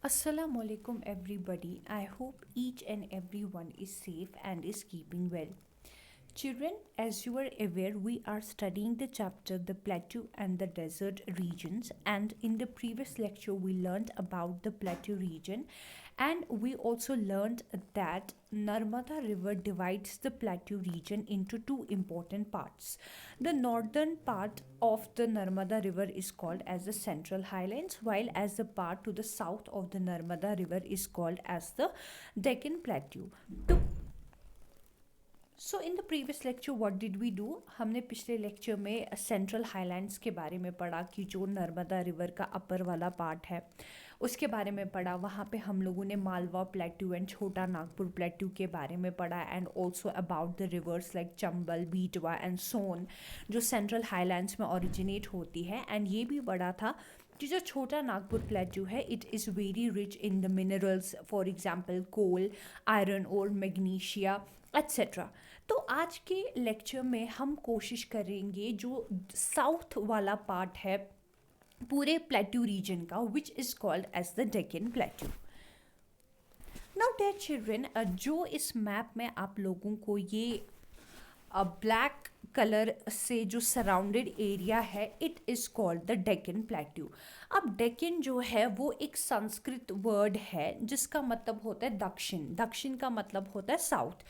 Assalamu alaikum everybody. I hope each and everyone is safe and is keeping well. Children, as you are aware, we are studying the chapter The Plateau and the Desert Regions, and in the previous lecture, we learned about the Plateau region, and we also learned that Narmada River divides the Plateau region into two important parts. The northern part of the Narmada River is called as the Central Highlands, while as the part to the south of the Narmada River is called as the Deccan Plateau. To so in the previous lecture what did we do, हमने पिछले lecture में central highlands के बारे में पढ़ा कि जो Narmada river का अपर वाला पार्ट है उसके बारे में पढ़ा। वहाँ पे हम लोगों ने मालवा प्लेट्यू एंड छोटा नागपुर प्लेट्यू के बारे में पढ़ा and also about the rivers like Chambal, Betwa and Son जो सेंट्रल हाईलैंड्स में ओरिजिनेट होती है। एंड ये भी पढ़ा था कि जो छोटा नागपुर प्लेट्यू है it is very rich in the minerals, for example coal, iron और मैग्नीशिया एट्सेट्रा। तो आज के लेक्चर में हम कोशिश करेंगे जो साउथ वाला पार्ट है पूरे प्लेट्यू रीजन का, which is called as the Deccan plateau. Now dear children, जो इस मैप में आप लोगों को ये ब्लैक कलर से जो सराउंडेड एरिया है it is called the Deccan plateau. अब डेक्कन जो है वो एक संस्कृत वर्ड है जिसका मतलब होता है दक्षिण। दक्षिण का मतलब होता है साउथ।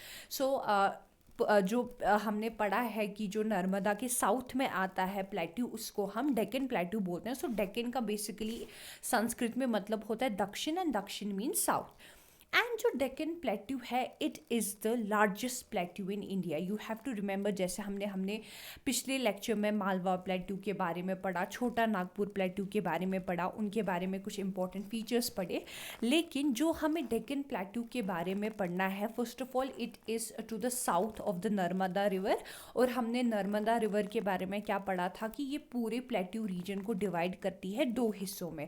जो हमने पढ़ा है कि जो नर्मदा के साउथ में आता है प्लेट्यू उसको हम डेक्कन प्लेट्यू बोलते हैं। सो डेक्कन का बेसिकली संस्कृत में मतलब होता है दक्षिण एंड दक्षिण मीन्स साउथ। एंड जो डेक्कन प्लेट्यू है it is the largest plateau in India. You have to remember, जैसे हमने पिछले लेक्चर में मालवा प्लेट्यू के बारे में पढ़ा, छोटा नागपुर प्लेट्यू के बारे में पढ़ा, उनके बारे में कुछ इंपॉर्टेंट फीचर्स पढ़े। लेकिन जो हमें डेक्कन प्लेट्यू के बारे में पढ़ना है, first of all it is to the south of the Narmada river. और हमने नर्मदा रिवर के बारे में क्या पढ़ा था कि ये पूरे प्लेट्यू रीजन को डिवाइड करती है दो हिस्सों में,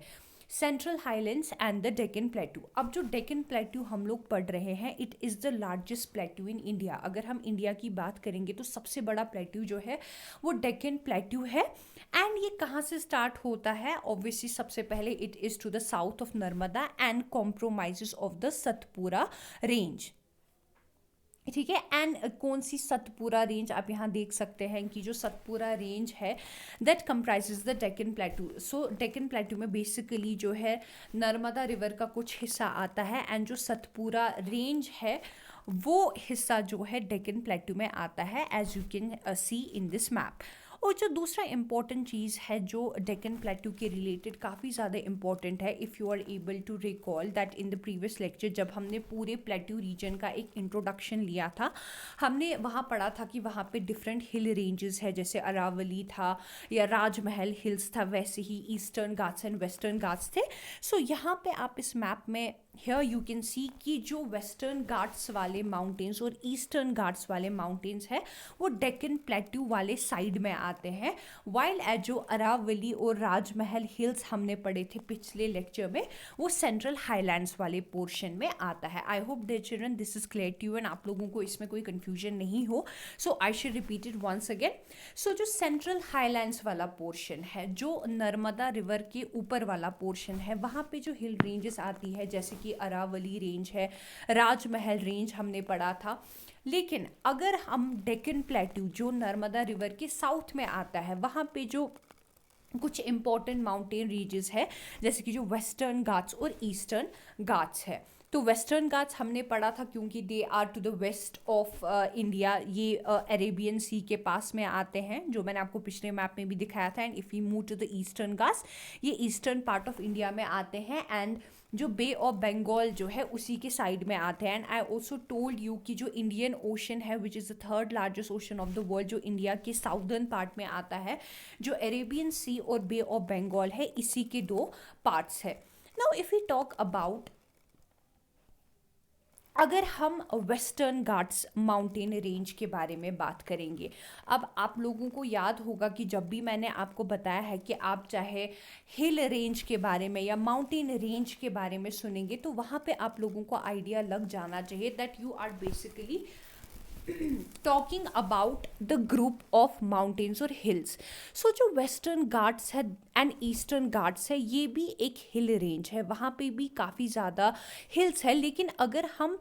central highlands and the Deccan plateau. अब जो डेक्कन प्लेट्यू हम लोग पढ़ रहे हैं it is the largest plateau in India. अगर हम इंडिया की बात करेंगे तो सबसे बड़ा प्लेट्यू जो है वो डेक्कन प्लेट्यू है। एंड ये कहाँ से स्टार्ट होता है? ऑब्वियसली सबसे पहले it is to the south of Narmada and compromises of the Satpura range. ठीक है। एंड कौन सी सतपुरा रेंज आप यहाँ देख सकते हैं कि जो सतपुरा रेंज है that comprises the Deccan plateau. So Deccan plateau में बेसिकली जो है नर्मदा रिवर का कुछ हिस्सा आता है एंड जो सतपुरा रेंज है वो हिस्सा जो है डेक्कन प्लेट्यू में आता है, as you can see in this map. और जो दूसरा इम्पॉर्टेंट चीज़ है जो डेक्कन प्लेट्यू के रिलेटेड काफ़ी ज़्यादा इम्पॉर्टेंट है, if you are able to recall that in the previous lecture जब हमने पूरे प्लेट्यू रीजन का एक इंट्रोडक्शन लिया था, हमने वहाँ पढ़ा था कि वहाँ पे डिफरेंट हिल रेंजेस है, जैसे अरावली था या राजमहल हिल्स था, वैसे ही eastern Ghats and western Ghats थे। सो यहाँ पे आप इस मैप में हियर यू कैन सी कि जो वेस्टर्न घाट्स वाले माउंटेन्स और ईस्टर्न घाट्स वाले माउंटेन्स है वो डेक्कन प्लेट्यू वाले साइड में आते हैं, वाइल एज जो अरावली और राजमहल हिल्स हमने पढ़े थे पिछले लेक्चर में वो सेंट्रल हाईलैंड्स वाले पोर्शन में आता है। I hope dear children this is clear to you and आप लोगों को इसमें कोई कन्फ्यूजन नहीं हो। So I should repeat it once again. So जो सेंट्रल हाईलैंड्स वाला पोर्शन है, जो नर्मदा रिवर के ऊपर वाला पोर्शन है, वहाँ पे जो हिल रेंजेस आती है जैसे कि अरावली रेंज है, राजमहल रेंज हमने पढ़ा था। लेकिन अगर हम डेक्कन प्लेट्यू जो नर्मदा रिवर के साउथ में आता है वहाँ पे जो कुछ इंपॉर्टेंट माउंटेन रीजेस है जैसे कि जो वेस्टर्न घाट्स और ईस्टर्न घाट्स है। तो वेस्टर्न घाट्स हमने पढ़ा था क्योंकि they are to the west of India, ये अरेबियन सी के पास में आते हैं जो मैंने आपको पिछले मैप में भी दिखाया था। And if you move to the Eastern Ghats, ये ईस्टर्न पार्ट ऑफ इंडिया में आते हैं एंड जो बे ऑफ बंगाल जो है उसी के साइड में आते हैं। And I also told you कि जो इंडियन ओशन है which is the third largest ocean of the world, जो इंडिया के साउदर्न पार्ट में आता है, जो अरेबियन सी और बे ऑफ बंगाल है, इसी के दो पार्ट्स है। Now if you talk about, अगर हम वेस्टर्न घाट्स माउंटेन रेंज के बारे में बात करेंगे, अब आप लोगों को याद होगा कि जब भी मैंने आपको बताया है कि आप चाहे हिल रेंज के बारे में या माउंटेन रेंज के बारे में सुनेंगे तो वहाँ पे आप लोगों को आइडिया लग जाना चाहिए that you are basically talking about the group of mountains और हिल्स. सो जो वेस्टर्न घाट्स है एंड ईस्टर्न घाट्स है, ये भी एक हिल रेंज है, वहाँ पे भी काफ़ी ज़्यादा हिल्स है. लेकिन अगर हम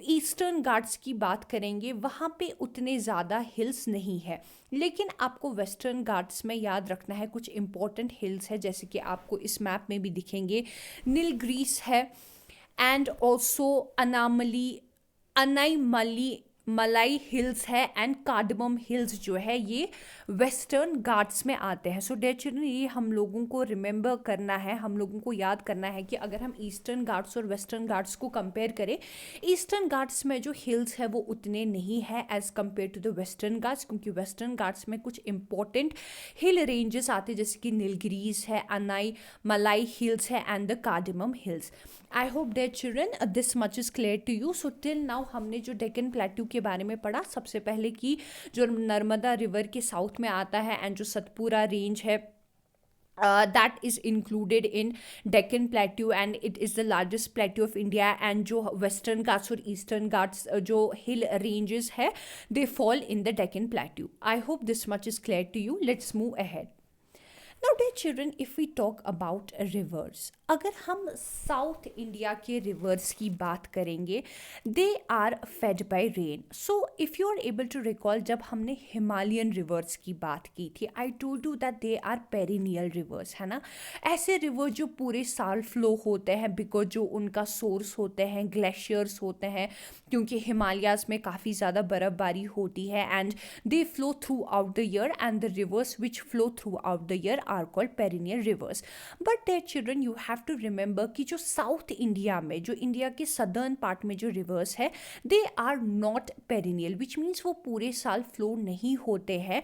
ईस्टर्न घाट्स की बात करेंगे, वहाँ पे उतने ज़्यादा हिल्स नहीं है. लेकिन आपको वेस्टर्न घाट्स में याद रखना है कुछ इंपॉर्टेंट हिल्स है, जैसे कि आपको इस मैप में भी दिखेंगे. नीलगिरीस है, एंड ऑल्सो अनामली अनाईमली मलाई हिल्स है, एंड कार्डमम हिल्स जो है ये वेस्टर्न घाट्स में आते हैं. सो डियर चिल्ड्रन, ये हम लोगों को रिमेंबर करना है, हम लोगों को याद करना है कि अगर हम ईस्टर्न घाट्स और वेस्टर्न घाट्स को कंपेयर करें, ईस्टर्न घाट्स में जो हिल्स है वो उतने नहीं है as compare to the Western Ghats, क्योंकि वेस्टर्न घाट्स में कुछ इंपॉर्टेंट हिल रेंजेस आते हैं, जैसे कि नीलगिरीज है, अनाई मलाई हिल्स है, and the Cardamom Hills. I hope dear children this much is clear to you. So till now हमने जो डेक्कन प्लेट्यू के बारे में पढ़ा, सबसे पहले कि जो नर्मदा रिवर के साउथ में आता है एंड जो सतपुरा रेंज है, that is included in Deccan Plateau and it is the largest plateau of India. and जो western Ghats और eastern Ghats जो hill ranges है, they fall in the Deccan Plateau. I hope this much is clear to you. Let's move ahead. Now dear children, if we talk about rivers, अगर हम south India के reverse की बात करेंगे, they are fed by rain. So if you are able to recall, जब हमने Himalayan rivers की बात की थी, I told you that they are perennial rivers, है ना. ऐसे रिवर जो पूरे साल फ्लो होते हैं, बिकॉज जो उनका सोर्स होते हैं ग्लेशियर्स होते हैं, क्योंकि हिमालयाज़ में काफ़ी ज़्यादा बर्फ़बारी होती है, and they flow throughout the year, and the rivers which flow throughout the year are called perennial rivers. But dear children, you have to remember कि जो साउथ इंडिया में, जो इंडिया के सदर्न पार्ट में जो rivers है, they are not perennial, which means वो पूरे साल फ्लो नहीं होते हैं.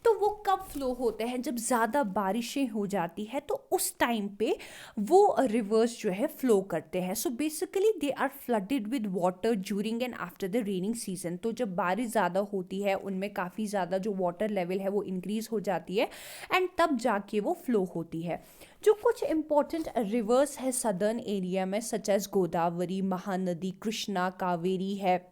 तो वो कब फ्लो होते हैं? जब ज़्यादा बारिशें हो जाती है, तो उस टाइम पे वो रिवर्स जो है फ्लो करते हैं. So basically they are flooded with water during and after the raining season. तो जब बारिश ज़्यादा होती है, उनमें काफ़ी ज़्यादा जो वाटर लेवल है वो इंक्रीज़ हो जाती है, एंड तब जाके वो फ्लो होती है. जो कुछ इंपॉर्टेंट रिवर्स है सदर्न एरिया में, सच एज गोदावरी, महानदी, कृष्णा, कावेरी है,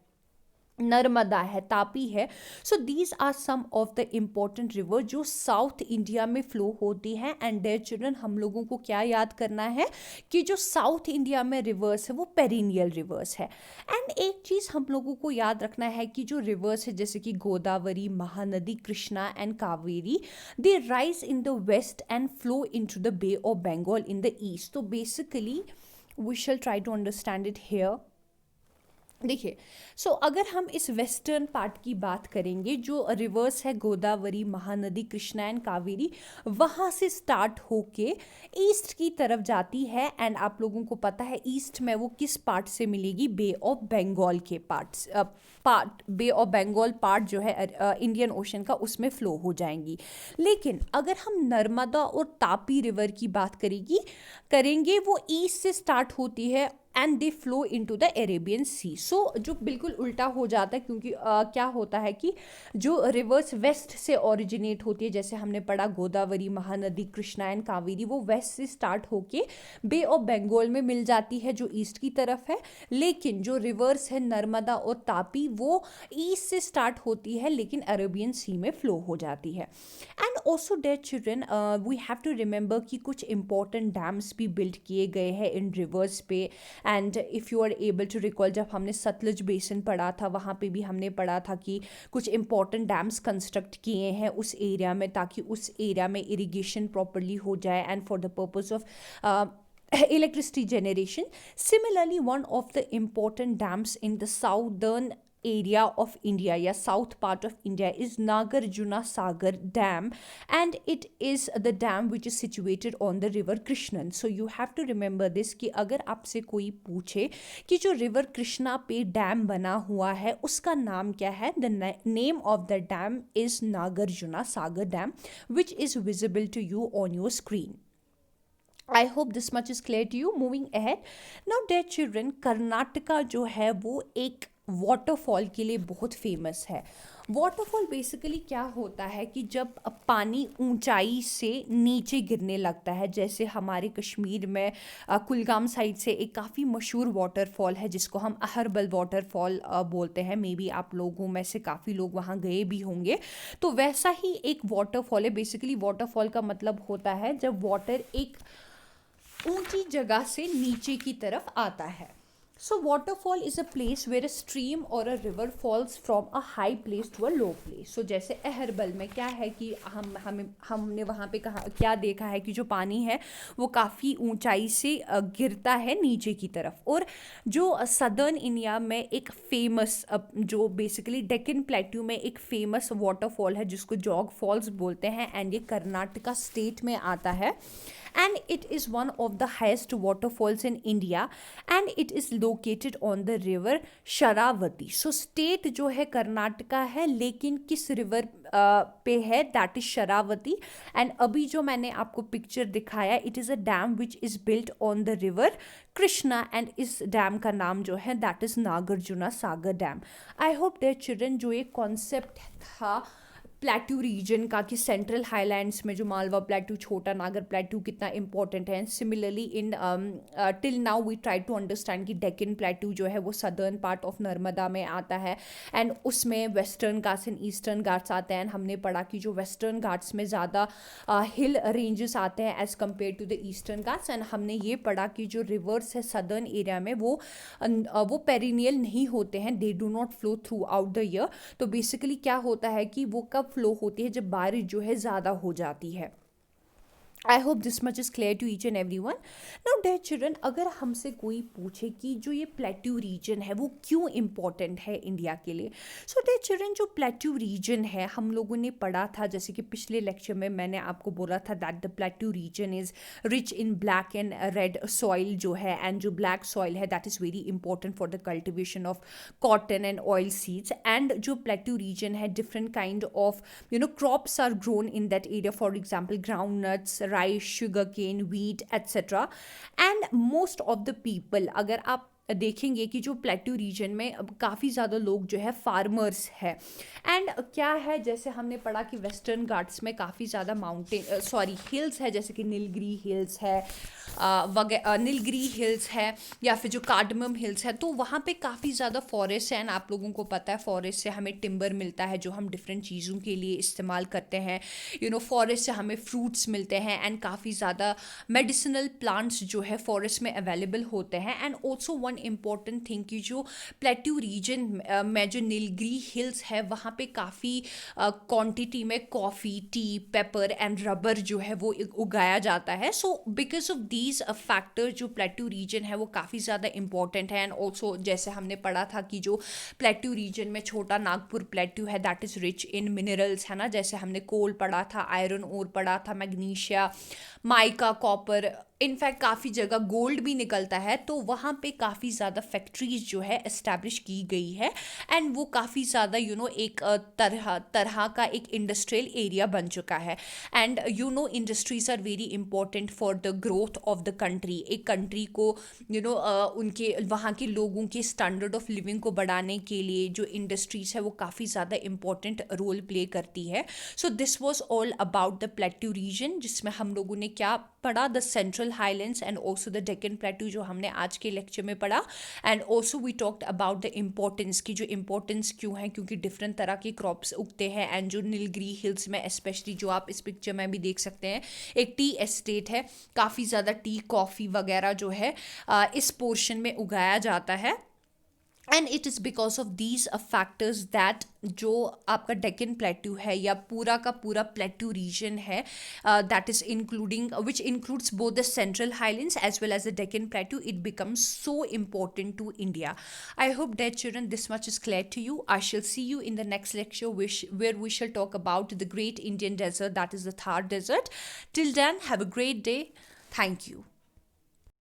नर्मदा है, तापी है. So these are some of the important river जो साउथ इंडिया में फ्लो होती हैं. एंड देयर चिल्ड्रन, हम लोगों को क्या याद करना है कि जो साउथ इंडिया में रिवर्स है वो पेरिनियल रिवर्स है. एंड एक चीज़ हम लोगों को याद रखना है कि जो रिवर्स है, जैसे कि Godavari, Mahanadi, Krishna and Kaveri, they rise in the west and flow in to the Bay of Bengal in the east. तो basically we shall try to understand it here. देखिए, सो अगर हम इस वेस्टर्न पार्ट की बात करेंगे, जो रिवर्स है गोदावरी, महानदी, कृष्णा एंड कावेरी, वहाँ से स्टार्ट होके ईस्ट की तरफ जाती है. एंड आप लोगों को पता है ईस्ट में वो किस पार्ट से मिलेगी? बे ऑफ बंगाल के बे ऑफ बंगाल पार्ट जो है इंडियन ओशन का, उसमें फ्लो हो जाएंगी. लेकिन अगर हम नर्मदा और तापी रिवर की बात करेंगे, वो ईस्ट से स्टार्ट होती है and they flow in to the Arabian Sea. So जो बिल्कुल उल्टा हो जाता है, क्योंकि क्या होता है कि जो रिवर्स वेस्ट से ओरिजिनेट होती है, जैसे हमने पढ़ा गोदावरी, महानदी, कृष्णा एंड कावेरी, वो वेस्ट से स्टार्ट होके बे ऑफ बंगाल में मिल जाती है जो ईस्ट की तरफ है. लेकिन जो रिवर्स है नर्मदा और तापी, वो ईस्ट से स्टार्ट होती है लेकिन अरेबियन सी में फ्लो हो जाती है. And also dear children, we have to remember कि कुछ इंपॉर्टेंट डैम्स भी बिल्ड किए गए हैं इन रिवर्स पे. And if you are able to recall, जब हमने सतलज बेसिन पढ़ा था, वहाँ पे भी हमने पढ़ा था कि कुछ इंपॉर्टेंट डैम्स कंस्ट्रक्ट किए हैं उस एरिया में, ताकि उस एरिया में इरिगेशन प्रॉपरली हो जाए and for the purpose of electricity generation. Similarly, one of the important dams in the southern area of India, या south part of India, is Nagarjuna Sagar Dam, and it is the dam which is situated on the river Krishnan. So you have to remember this कि अगर आपसे कोई पूछे कि जो river Krishna पे dam बना हुआ है उसका नाम क्या है, the name of the dam is Nagarjuna Sagar Dam, which is visible to you on your screen. I hope this much is clear to you. Moving ahead, now dear children, Karnataka जो है वो एक वाटरफॉल के लिए बहुत famous है। Waterfall basically क्या होता है कि जब पानी ऊंचाई से नीचे गिरने लगता है, जैसे हमारे कश्मीर में कुलगाम साइड से एक काफ़ी मशहूर वाटरफॉल है जिसको हम अहरबल वाटरफॉल बोलते हैं। मे बी आप लोगों में से काफ़ी लोग वहाँ गए भी होंगे। तो वैसा ही एक वाटरफॉल है। बेसिकली वाटरफॉल का मतलब होता है जब वाटर एक ऊंची जगह से नीचे की तरफ आता है। So waterfall is a place where a stream or a river falls from a high place to a low place. So जैसे अहरबल में क्या है कि हमने वहाँ पे कहा क्या देखा है कि जो पानी है वो काफ़ी ऊंचाई से गिरता है नीचे की तरफ। और जो सदर्न इंडिया में एक फेमस जो बेसिकली डेक्कन प्लेट्यू में एक फेमस वाटरफॉल है जिसको जॉग फॉल्स बोलते हैं, एंड ये कर्नाटका स्टेट में आता है, and it is one of the highest waterfalls in India, and it is located on the river Sharavati. So state जो है कर्नाटका है, लेकिन किस रिवर पे है, दैट इज शरावती। एंड अभी जो मैंने आपको पिक्चर दिखाया, it is a dam which is built on the river Krishna, and इस डैम का नाम जो है that is Nagarjuna Sagar dam. I hope their children जो ये कॉन्सेप्ट था प्लेट्यू रीजन का कि सेंट्रल हाईलैंड्स में जो मालवा प्लेट्यू, छोटा नागर प्लेट्यू कितना इंपॉर्टेंट है। Similarly in till now we try to understand कि डेक्कन प्लेट्यू जो है वो सदर्न पार्ट ऑफ नर्मदा में आता है, एंड उसमें western Ghats and eastern Ghats आते हैं। एंड हमने पढ़ा कि जो वेस्टर्न घाट्स में ज़्यादा हिल रेंजेस आते हैं as compare to the Eastern Ghats. And हमने ये पढ़ा कि जो रिवर्स है सदर्न एरिया में वो पेरिनियल नहीं होते हैं, they do not flow throughout the year. तो बेसिकली क्या होता है कि वो कब फ्लो होती है, जब बारिश जो है ज़्यादा हो जाती है। I hope this much is clear to each and every one. Now dear children, अगर हमसे कोई पूछे कि जो ये प्लेट्यू रीजन है वो क्यों इम्पॉर्टेंट है इंडिया के लिए, सो डियर चिल्ड्रन जो प्लेट्यू रीजन है हम लोगों ने पढ़ा था, जैसे कि पिछले लेक्चर में मैंने आपको बोला था that the plateau region is rich in black and red soil जो है, एंड जो ब्लैक सॉइल है that is very important for the cultivation of cotton and oil seeds. And जो प्लेट्यू रीजन है different kind of crops are grown in that area, for example ground nuts, rice, sugarcane, wheat, etc. And most of the people, अगर आप देखेंगे कि जो plateau reason में काफ़ी ज़्यादा लोग जो है फार्मर्स है। एंड क्या है, जैसे हमने पढ़ा कि वेस्टर्न घाट्स में काफ़ी ज़्यादा हिल्स है, जैसे कि नीलगिरी हिल्स है नीलगिरी हिल्स है, या फिर जो कार्डमम हिल्स है, तो वहाँ पे काफ़ी ज़्यादा फॉरेस्ट है। एंड आप लोगों को पता है फॉरेस्ट से हमें टिम्बर मिलता है जो हम डिफरेंट चीज़ों के लिए इस्तेमाल करते हैं। फॉरेस्ट से हमें फ्रूट्स मिलते हैं, एंड काफ़ी ज़्यादा मेडिसिनल प्लांट्स जो है फॉरेस्ट में अवेलेबल होते हैं। And also one important thing कि जो प्लेट्यू रीजन में जो नीलगिरी हिल्स है वहाँ पे काफ़ी क्वांटिटी में coffee, T, paper and rubber जो है वो उगाया जाता है। So because of these factor जो प्लेट्यू रीजन है वो काफ़ी ज़्यादा इंपॉर्टेंट है। एंड ऑल्सो जैसे हमने पढ़ा था कि जो प्लेट्यू रीजन में छोटा नागपुर प्लेट्यू है that is rich in minerals, है ना, जैसे हमने कोल पढ़ा था, आयरन ओर पढ़ा था, मैग्नीशिया, माइका, कॉपर, इनफैक्ट काफ़ी जगह गोल्ड भी निकलता है। तो वहाँ पे काफ़ी ज़्यादा फैक्ट्रीज जो है इस्टेब्लिश की गई है, एंड वो काफ़ी ज़्यादा एक तरह का एक इंडस्ट्रियल एरिया बन चुका है। And industries are very important for the growth of the country. एक कंट्री को उनके वहाँ के लोगों के स्टैंडर्ड ऑफ लिविंग को बढ़ाने के लिए जो इंडस्ट्रीज है वो काफ़ी ज़्यादा इंपॉर्टेंट रोल प्ले करती है। So this was all about the plateau region, जिसमें हम लोगों ने क्या पढ़ा, the central highlands and also the Deccan plateau जो हमने आज के लेक्चर में पढ़ा। And also we talked about the importance की, जो इम्पोर्टेंस क्यों है, क्योंकि डिफरेंट तरह के क्रॉप्स उगते हैं। एंड जो नीलगिरी हिल्स में स्पेशली जो आप इस पिक्चर में भी देख सकते हैं एक टी एस्टेट है, काफ़ी ज़्यादा टी, कॉफ़ी वगैरह जो है इस पोर्शन में उगाया जाता है। And it is because of these factors that जो आपका डेक्कन प्लेट्यू है या पूरा का पूरा प्लेट्यू रीजन है that is including which includes both the central highlands as well as the Deccan plateau, it becomes so important to India. I hope that children this much is clear to you. I shall see you in the next lecture where we shall talk about the great Indian desert, that is the Thar desert. Till then, have a great day. Thank you.